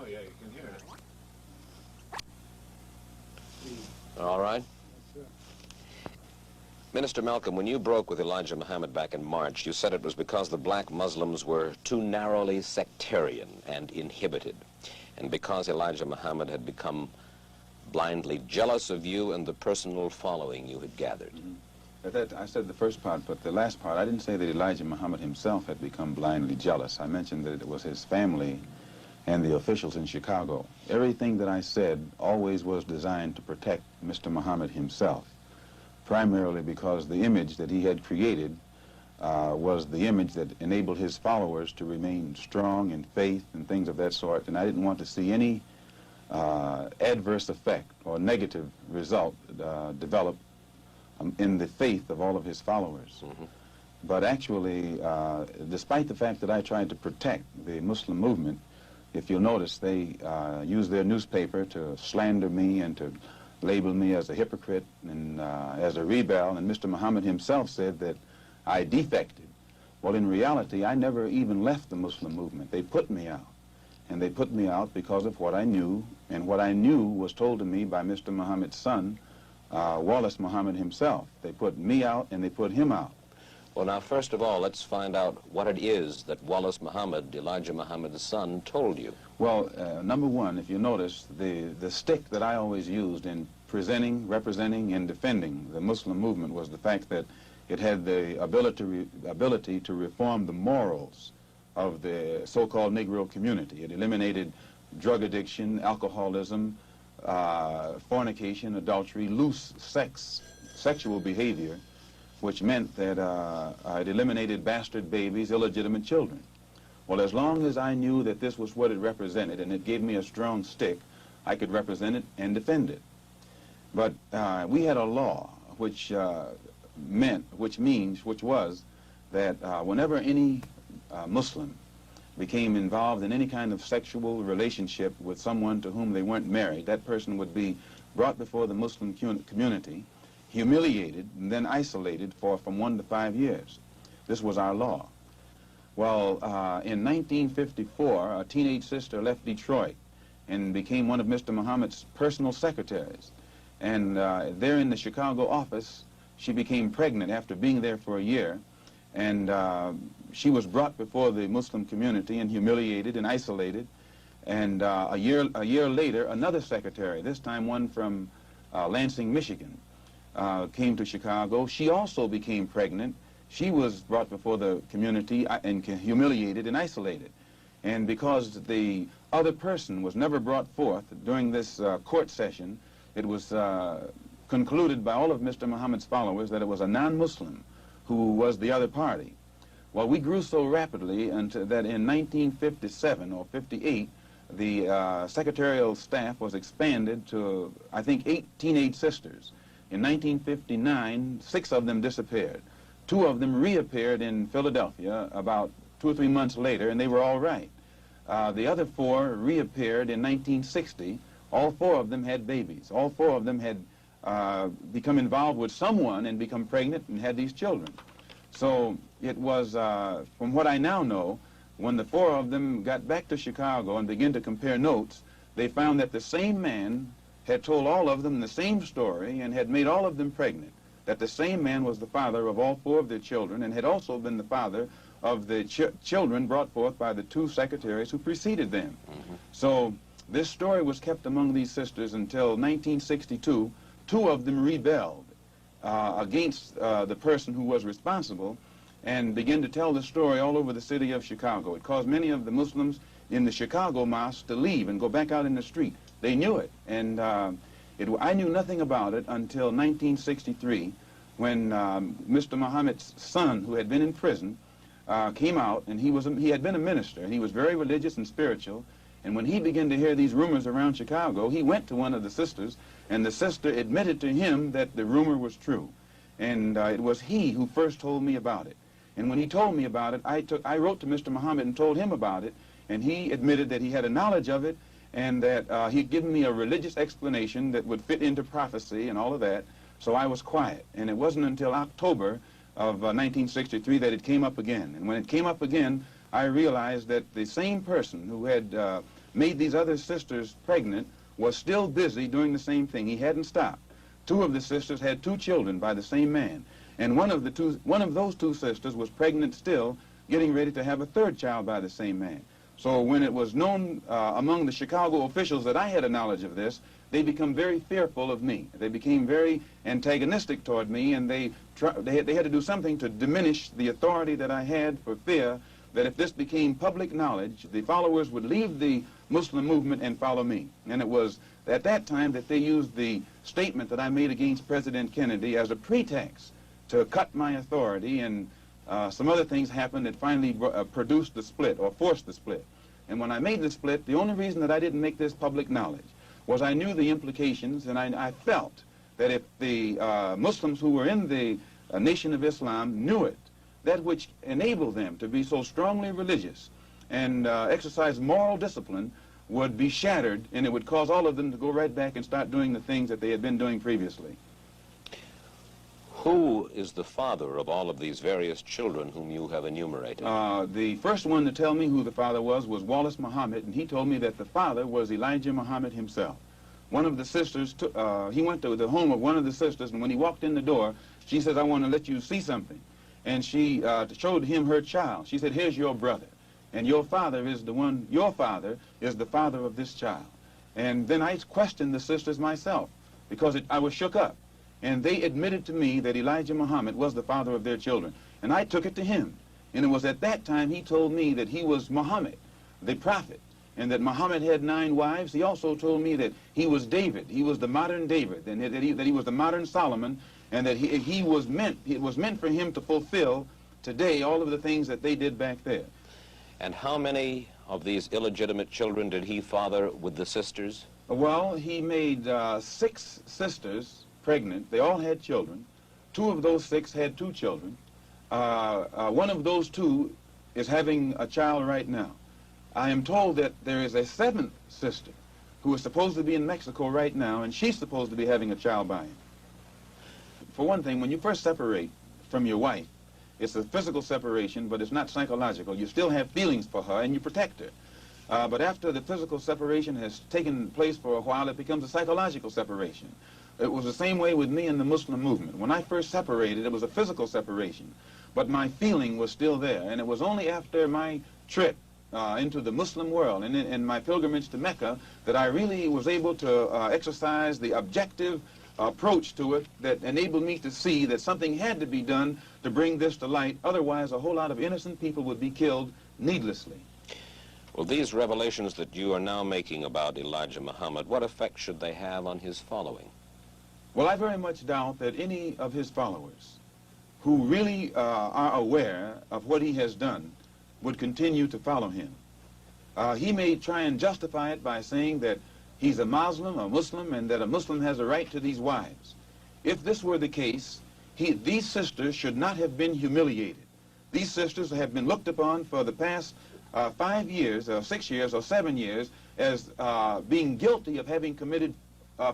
Oh, yeah, you can hear it. All right. Minister Malcolm, when you broke with Elijah Muhammad back in March, you said it was because the black Muslims were too narrowly sectarian and inhibited, and because Elijah Muhammad had become blindly jealous of you and the personal following you had gathered. I said the first part, but the last part, I didn't say that Elijah Muhammad himself had become blindly jealous. I mentioned that it was his family and the officials in Chicago. Everything that I said always was designed to protect Mr. Muhammad himself, primarily because the image that he had created was the image that enabled his followers to remain strong in faith and things of that sort, and I didn't want to see any adverse effect or negative result develop in the faith of all of his followers. But actually, despite the fact that I tried to protect the Muslim movement, if you'll notice, they used their newspaper to slander me and to label me as a hypocrite and as a rebel, and Mr. Muhammad himself said that I defected. Well, in reality, I never even left the Muslim movement. They put me out, and they put me out because of what I knew, and what I knew was told to me by Mr. Muhammad's son, Wallace Muhammad himself. They put me out, and they put him out. Well, now, first of all, let's find out what it is that Wallace Muhammad, Elijah Muhammad's son, told you. Well, number one, if you notice, the stick that I always used in presenting, representing, and defending the Muslim movement was the fact that it had the ability to reform the morals of the so-called Negro community. It eliminated drug addiction, alcoholism, fornication, adultery, loose sexual behavior, which meant that it eliminated bastard babies, illegitimate children. Well, as long as I knew that this was what it represented and it gave me a strong stick, I could represent it and defend it. But we had a law which was that whenever any Muslim became involved in any kind of sexual relationship with someone to whom they weren't married, that person would be brought before the Muslim community, humiliated, and then isolated for from 1 to 5 years. This was our law. Well, in 1954, a teenage sister left Detroit and became one of Mr. Muhammad's personal secretaries. And there in the Chicago office, she became pregnant after being there for a year. And she was brought before the Muslim community and humiliated and isolated. And a year later, another secretary, this time one from Lansing, Michigan, came to Chicago. She also became pregnant. She was brought before the community and humiliated and isolated. And because the other person was never brought forth during this court session, it was concluded by all of Mr. Muhammad's followers that it was a non-Muslim who was the other party. Well, we grew so rapidly until that in 1957 or 58, the secretarial staff was expanded to, I think, 8 teenage sisters. In 1959, 6 of them disappeared. 2 of them reappeared in Philadelphia about 2 or 3 months later, and they were all right. The other 4 reappeared in 1960. All 4 of them had babies. All 4 of them had become involved with someone and become pregnant and had these children. So it was, from what I now know, when the 4 of them got back to Chicago and began to compare notes, they found that the same man had told all of them the same story and had made all of them pregnant, that the same man was the father of all 4 of their children and had also been the father of the children brought forth by the 2 secretaries who preceded them. So this story was kept among these sisters until 1962. 2 of them rebelled against the person who was responsible and began to tell the story all over the city of Chicago. It caused many of the Muslims in the Chicago mosque to leave and go back out in the street. They knew it, and I knew nothing about it until 1963 when Mr. Muhammad's son, who had been in prison, came out, and he had been a minister, and he was very religious and spiritual, and when he began to hear these rumors around Chicago, he went to one of the sisters, and the sister admitted to him that the rumor was true. And it was he who first told me about it. And when he told me about it, I wrote to Mr. Muhammad and told him about it, and he admitted that he had a knowledge of it, and that he'd given me a religious explanation that would fit into prophecy and all of that, so I was quiet. And it wasn't until October of 1963 that it came up again. And when it came up again, I realized that the same person who had made these other sisters pregnant was still busy doing the same thing. He hadn't stopped. Two of the sisters had 2 children by the same man. And one of those 2 sisters was pregnant still, getting ready to have a 3rd child by the same man. So when it was known among the Chicago officials that I had a knowledge of this, they become very fearful of me. They became very antagonistic toward me, and they had to do something to diminish the authority that I had, for fear that if this became public knowledge, the followers would leave the Muslim movement and follow me. And it was at that time that they used the statement that I made against President Kennedy as a pretext to cut my authority, and some other things happened that finally produced the split, or forced the split. And when I made the split, the only reason that I didn't make this public knowledge was I knew the implications, and I felt that if the Muslims who were in the Nation of Islam knew it, that which enabled them to be so strongly religious and exercise moral discipline would be shattered, and it would cause all of them to go right back and start doing the things that they had been doing previously. Who is the father of all of these various children whom you have enumerated? The first one to tell me who the father was Wallace Muhammad, and he told me that the father was Elijah Muhammad himself. One of the sisters, he went to the home of one of the sisters, and when he walked in the door, she says, "I want to let you see something." And she showed him her child. She said, "Here's your brother, and your father is the father of this child." And then I questioned the sisters myself, because I was shook up. And they admitted to me that Elijah Muhammad was the father of their children. And I took it to him. And it was at that time he told me that he was Muhammad, the prophet, and that Muhammad had 9 wives. He also told me that he was David. He was the modern David, and that he was the modern Solomon, and that it was meant for him to fulfill today all of the things that they did back there. And how many of these illegitimate children did he father with the sisters? Well, he made 6 sisters pregnant. They all had children. 2 of those 6 had 2 children. One of those 2 is having a child right now. I am told that there is a 7th sister who is supposed to be in Mexico right now, and she's supposed to be having a child by him. For one thing, when you first separate from your wife, it's a physical separation, but it's not psychological. You still have feelings for her, and you protect her. But after the physical separation has taken place for a while, it becomes a psychological separation. It was the same way with me in the Muslim movement. When I first separated, it was a physical separation, but my feeling was still there. And it was only after my trip into the Muslim world and my pilgrimage to Mecca that I really was able to exercise the objective approach to it that enabled me to see that something had to be done to bring this to light. Otherwise, a whole lot of innocent people would be killed needlessly. Well, these revelations that you are now making about Elijah Muhammad, what effect should they have on his following? Well, I very much doubt that any of his followers who really are aware of what he has done would continue to follow him. He may try and justify it by saying that he's a Muslim, and that a Muslim has a right to these wives. If this were the case, these sisters should not have been humiliated. These sisters have been looked upon for the past 5 years, or 6 years, or 7 years as being guilty of having committed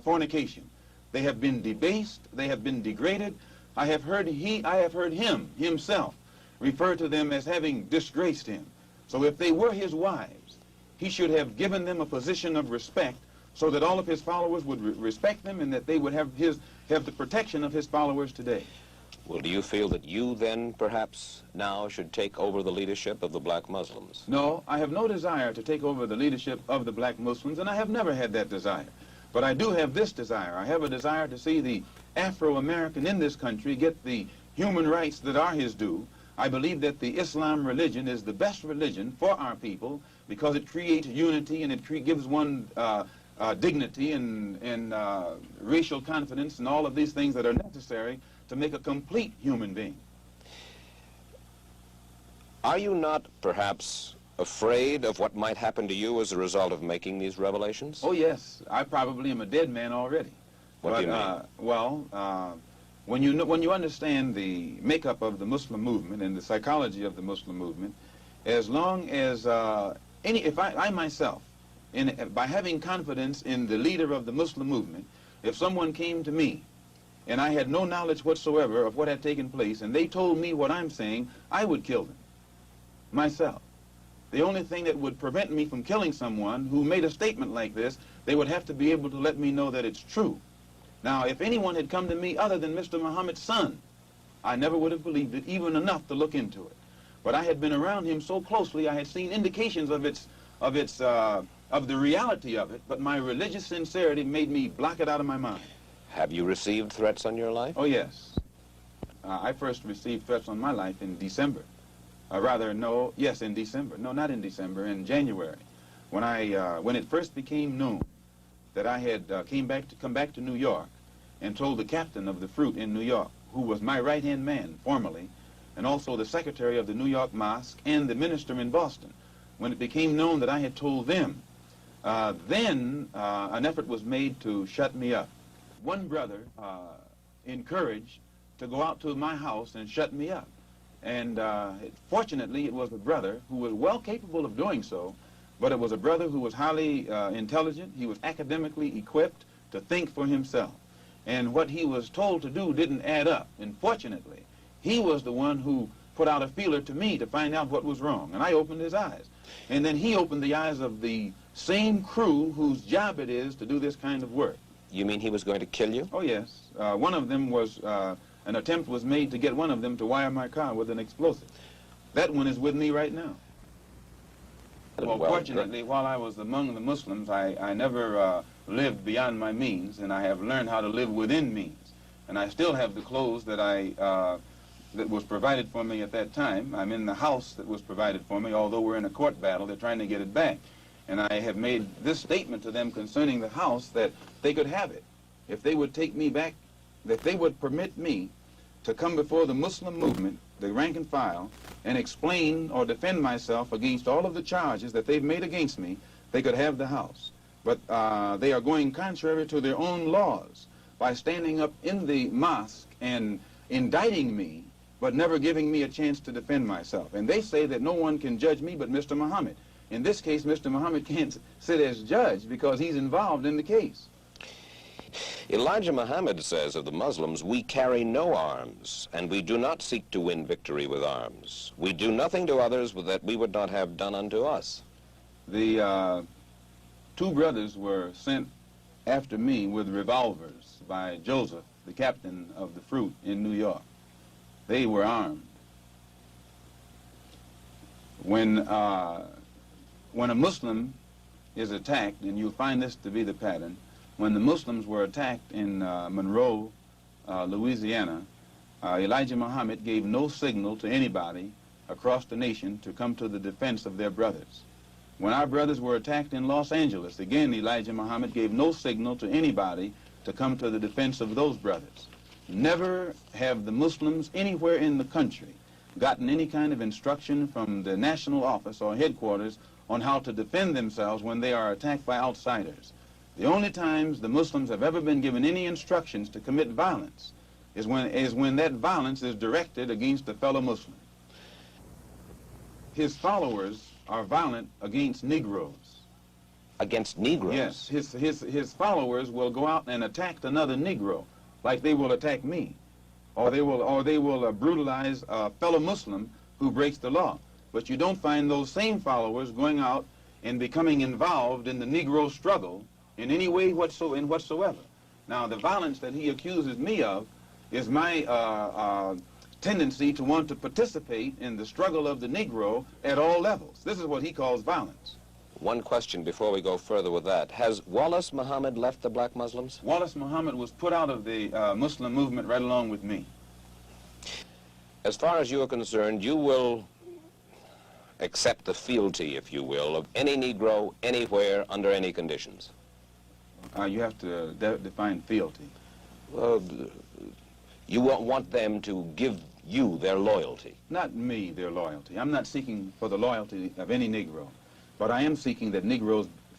fornication. They have been debased. They have been degraded. I have heard him himself refer to them as having disgraced him. So if they were his wives, he should have given them a position of respect so that all of his followers would respect them, and that they would have the protection of his followers today. Well, do you feel that you then, perhaps, now should take over the leadership of the black Muslims? No, I have no desire to take over the leadership of the black Muslims, and I have never had that desire. But I do have this desire. I have a desire to see the Afro-American in this country get the human rights that are his due. I believe that the Islam religion is the best religion for our people because it creates unity, and it gives one dignity and racial confidence and all of these things that are necessary to make a complete human being. Are you not, perhaps, afraid of what might happen to you as a result of making these revelations? Oh, yes. I probably am a dead man already. What do you mean? Well, when you understand the makeup of the Muslim movement and the psychology of the Muslim movement, as long as if I myself, by having confidence in the leader of the Muslim movement, if someone came to me and I had no knowledge whatsoever of what had taken place, and they told me what I'm saying, I would kill them myself. The only thing that would prevent me from killing someone who made a statement like this, they would have to be able to let me know that it's true. Now, if anyone had come to me other than Mr. Muhammad's son, I never would have believed it, even enough to look into it. But I had been around him so closely, I had seen indications of the reality of it, but my religious sincerity made me block it out of my mind. Have you received threats on your life? Oh, yes. I first received threats on my life in December. In December. No, not in December, in January. When it first became known that I had come back to New York and told the captain of the Fruit in New York, who was my right-hand man formerly, and also the secretary of the New York Mosque and the minister in Boston. When it became known that I had told them, then an effort was made to shut me up. One brother encouraged to go out to my house and shut me up. And fortunately, it was a brother who was well capable of doing so, but it was a brother who was highly intelligent. He was academically equipped to think for himself. And what he was told to do didn't add up. And fortunately, he was the one who put out a feeler to me to find out what was wrong. And I opened his eyes. And then he opened the eyes of the same crew whose job it is to do this kind of work. You mean he was going to kill you? Oh, yes. One of them was, an attempt was made to get one of them to wire my car with an explosive. That one is with me right now. Well, fortunately, while I was among the Muslims, I never lived beyond my means, and I have learned how to live within means. And I still have the clothes that that was provided for me at that time. I'm in the house that was provided for me, although we're in a court battle, they're trying to get it back. And I have made this statement to them concerning the house, that they could have it. If they would take me back, that they would permit me to come before the Muslim movement, the rank and file, and explain or defend myself against all of the charges that they've made against me, they could have the house. But they are going contrary to their own laws by standing up in the mosque and indicting me, but never giving me a chance to defend myself. And they say that no one can judge me but Mr. Muhammad. In this case, Mr. Muhammad can't sit as judge because he's involved in the case. Elijah Muhammad says of the Muslims, we carry no arms, and we do not seek to win victory with arms. We do nothing to others that we would not have done unto us. The two brothers were sent after me with revolvers by Joseph, the captain of the Fruit in New York. They were armed. When a Muslim is attacked, and you'll find this to be the pattern, when the Muslims were attacked in Monroe, Louisiana, Elijah Muhammad gave no signal to anybody across the nation to come to the defense of their brothers. When our brothers were attacked in Los Angeles, again, Elijah Muhammad gave no signal to anybody to come to the defense of those brothers. Never have the Muslims anywhere in the country gotten any kind of instruction from the national office or headquarters on how to defend themselves when they are attacked by outsiders. The only times the Muslims have ever been given any instructions to commit violence is when that violence is directed against a fellow Muslim. His followers are violent against Negroes. Against Negroes? Yes, his followers will go out and attack another Negro, like they will attack me, or they will brutalize a fellow Muslim who breaks the law. But you don't find those same followers going out and becoming involved in the Negro struggle in any way whatsoever. Now, the violence that he accuses me of is my tendency to want to participate in the struggle of the Negro at all levels. This is what he calls violence. One question before we go further with that. Has Wallace Muhammad left the black Muslims? Wallace Muhammad was put out of the Muslim movement right along with me. As far as you are concerned, you will accept the fealty, if you will, of any Negro anywhere under any conditions? You have to define fealty. You want them to give you their loyalty? Not me, their loyalty. I'm not seeking for the loyalty of any Negro, but I am seeking that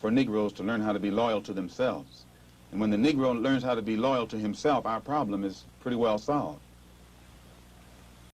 for Negroes to learn how to be loyal to themselves. And when the Negro learns how to be loyal to himself, our problem is pretty well solved.